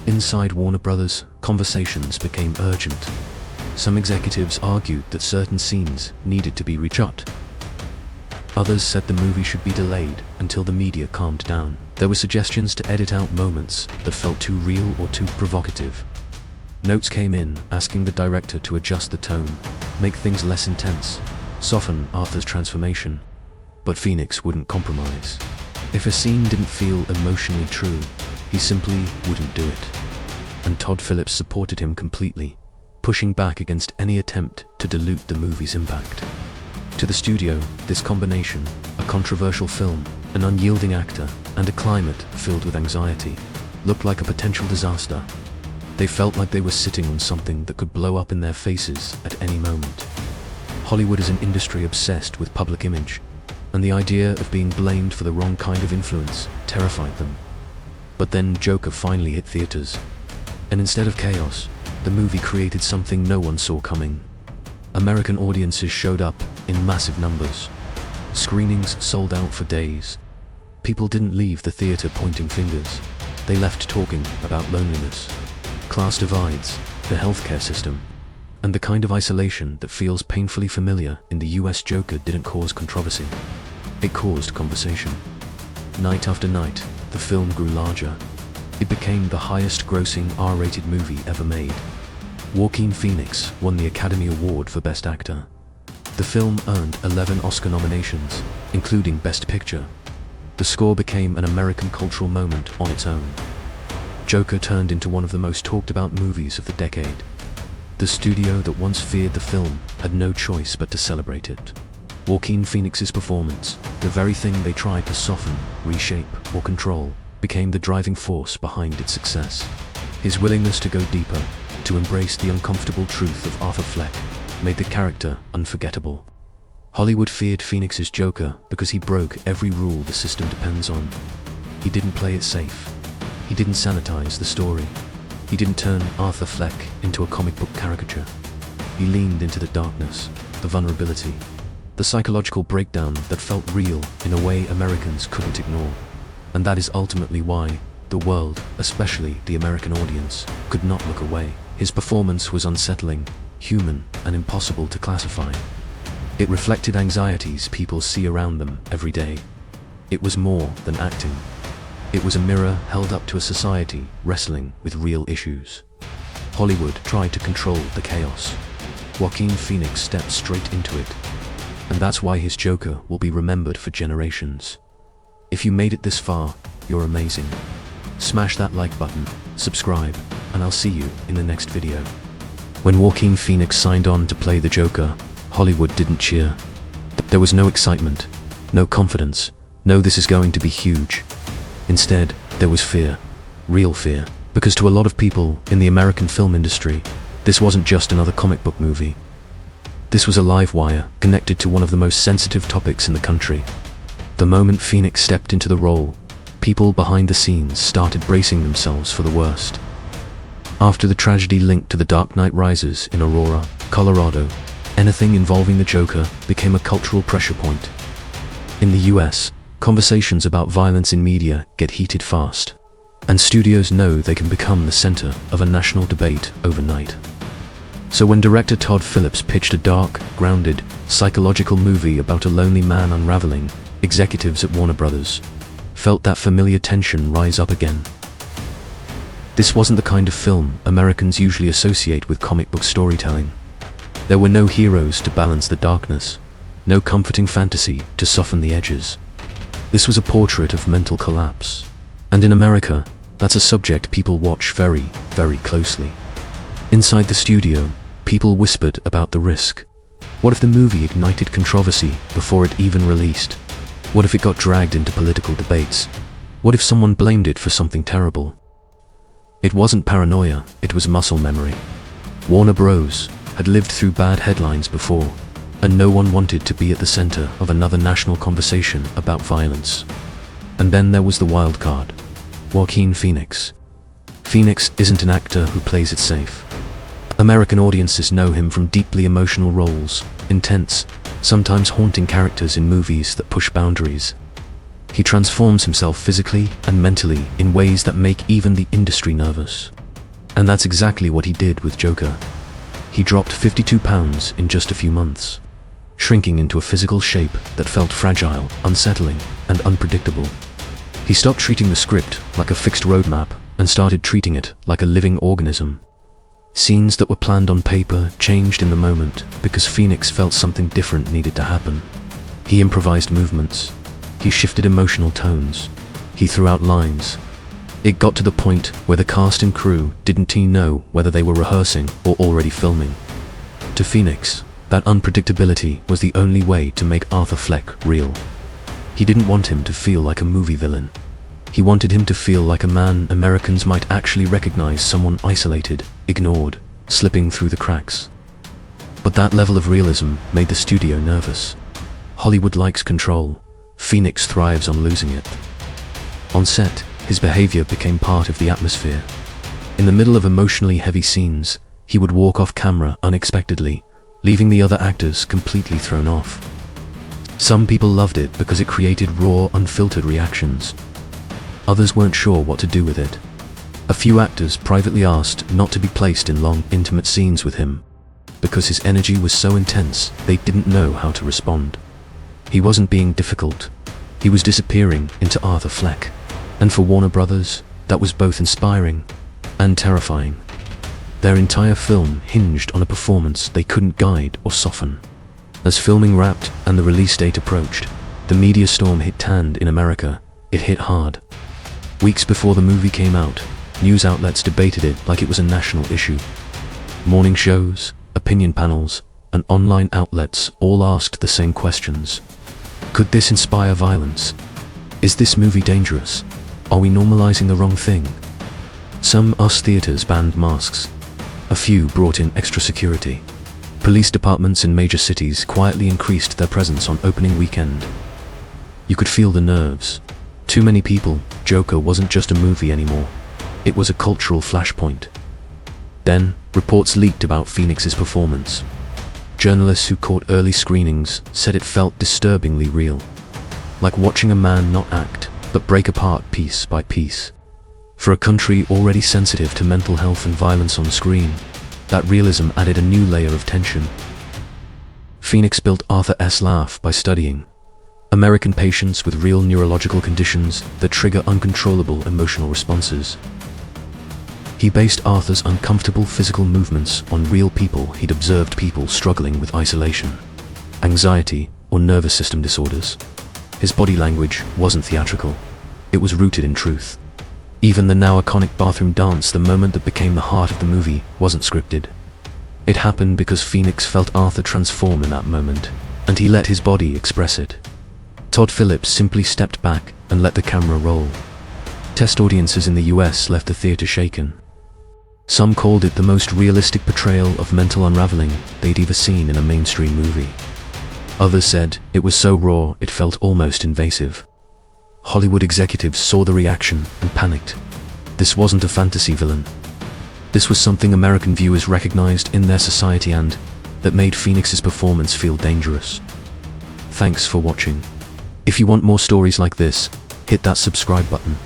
Inside Warner Brothers, conversations became urgent. Some executives argued that certain scenes needed to be reshot. Others said the movie should be delayed until the media calmed down. There were suggestions to edit out moments that felt too real or too provocative. Notes came in asking the director to adjust the tone, make things less intense, soften Arthur's transformation. But Phoenix wouldn't compromise. If a scene didn't feel emotionally true, he simply wouldn't do it. And Todd Phillips supported him completely, pushing back against any attempt to dilute the movie's impact. To the studio, this combination, a controversial film, an unyielding actor, and a climate filled with anxiety, looked like a potential disaster. They felt like they were sitting on something that could blow up in their faces at any moment. Hollywood is an industry obsessed with public image, and the idea of being blamed for the wrong kind of influence terrified them. But then Joker finally hit theaters, and instead of chaos, the movie created something no one saw coming. American audiences showed up in massive numbers. Screenings sold out for days. People didn't leave the theater pointing fingers. They left talking about loneliness, class divides, the healthcare system, and the kind of isolation that feels painfully familiar in the US. Joker didn't cause controversy. It caused conversation. Night after night, the film grew larger. It became the highest-grossing R-rated movie ever made. Joaquin Phoenix won the Academy Award for Best Actor. The film earned 11 Oscar nominations, including Best Picture. The score became an American cultural moment on its own. Joker turned into one of the most talked-about movies of the decade. The studio that once feared the film had no choice but to celebrate it. Joaquin Phoenix's performance, the very thing they tried to soften, reshape, or control, became the driving force behind its success. His willingness to go deeper, to embrace the uncomfortable truth of Arthur Fleck, made the character unforgettable. Hollywood feared Phoenix's Joker because he broke every rule the system depends on. He didn't play it safe. He didn't sanitize the story. He didn't turn Arthur Fleck into a comic book caricature. He leaned into the darkness, the vulnerability, the psychological breakdown that felt real in a way Americans couldn't ignore. And that is ultimately why the world, especially the American audience, could not look away. His performance was unsettling, human, and impossible to classify. It reflected anxieties people see around them every day. It was more than acting. It was a mirror held up to a society wrestling with real issues. Hollywood tried to control the chaos. Joaquin Phoenix stepped straight into it. And that's why his Joker will be remembered for generations. If you made it this far, you're amazing. Smash that like button, subscribe, and I'll see you in the next video. When Joaquin Phoenix signed on to play the Joker, Hollywood didn't cheer. There was no excitement, no confidence, no this is going to be huge. Instead, there was fear, real fear, because to a lot of people in the American film industry, this wasn't just another comic book movie. This was a live wire connected to one of the most sensitive topics in the country. The moment Phoenix stepped into the role, people behind the scenes started bracing themselves for the worst. After the tragedy linked to The Dark Knight Rises in Aurora, Colorado, anything involving the Joker became a cultural pressure point. In the US, conversations about violence in media get heated fast, and studios know they can become the center of a national debate overnight. So when director Todd Phillips pitched a dark, grounded, psychological movie about a lonely man unraveling, executives at Warner Brothers felt that familiar tension rise up again. This wasn't the kind of film Americans usually associate with comic book storytelling. There were no heroes to balance the darkness, no comforting fantasy to soften the edges. This was a portrait of mental collapse. And in America, that's a subject people watch very, very closely. Inside the studio, people whispered about the risk. What if the movie ignited controversy before it even released? What if it got dragged into political debates? What if someone blamed it for something terrible? It wasn't paranoia, it was muscle memory. Warner Bros. Had lived through bad headlines before, and no one wanted to be at the center of another national conversation about violence. And then there was the wild card, Joaquin Phoenix. Phoenix isn't an actor who plays it safe. American audiences know him from deeply emotional roles, intense, sometimes haunting characters in movies that push boundaries. He transforms himself physically and mentally in ways that make even the industry nervous. And that's exactly what he did with Joker. He dropped 52 pounds in just a few months, shrinking into a physical shape that felt fragile, unsettling, and unpredictable. He stopped treating the script like a fixed roadmap and started treating it like a living organism. Scenes that were planned on paper changed in the moment because Phoenix felt something different needed to happen. He improvised movements. He shifted emotional tones. He threw out lines. It got to the point where the cast and crew didn't know whether they were rehearsing or already filming. To Phoenix, that unpredictability was the only way to make Arthur Fleck real. He didn't want him to feel like a movie villain. He wanted him to feel like a man Americans might actually recognize, someone isolated, ignored, slipping through the cracks. But that level of realism made the studio nervous. Hollywood likes control. Phoenix thrives on losing it. On set, his behavior became part of the atmosphere. In the middle of emotionally heavy scenes, he would walk off camera unexpectedly, leaving the other actors completely thrown off. Some people loved it because it created raw, unfiltered reactions. Others weren't sure what to do with it. A few actors privately asked not to be placed in long, intimate scenes with him, because his energy was so intense they didn't know how to respond. He wasn't being difficult. He was disappearing into Arthur Fleck. And for Warner Brothers, that was both inspiring and terrifying. Their entire film hinged on a performance they couldn't guide or soften. As filming wrapped and the release date approached, the media storm hit Tand in America. It hit hard. Weeks before the movie came out, news outlets debated it like it was a national issue. Morning shows, opinion panels, and online outlets all asked the same questions. Could this inspire violence? Is this movie dangerous? Are we normalizing the wrong thing? Some US theaters banned masks. A few brought in extra security. Police departments in major cities quietly increased their presence on opening weekend. You could feel the nerves. Too many people, Joker wasn't just a movie anymore. It was a cultural flashpoint. Then, reports leaked about Phoenix's performance. Journalists who caught early screenings said it felt disturbingly real. Like watching a man not act, but break apart piece by piece. For a country already sensitive to mental health and violence on screen, that realism added a new layer of tension. Phoenix built Arthur's laugh by studying American patients with real neurological conditions that trigger uncontrollable emotional responses. He based Arthur's uncomfortable physical movements on real people he'd observed, people struggling with isolation, anxiety, or nervous system disorders. His body language wasn't theatrical. It was rooted in truth. Even the now iconic bathroom dance, the moment that became the heart of the movie, wasn't scripted. It happened because Phoenix felt Arthur transform in that moment, and he let his body express it. Todd Phillips simply stepped back and let the camera roll. Test audiences in the US left the theater shaken. Some called it the most realistic portrayal of mental unraveling they'd ever seen in a mainstream movie. Others said it was so raw it felt almost invasive. Hollywood executives saw the reaction and panicked. This wasn't a fantasy villain. This was something American viewers recognized in their society and that made Phoenix's performance feel dangerous. Thanks for watching. If you want more stories like this, hit that subscribe button.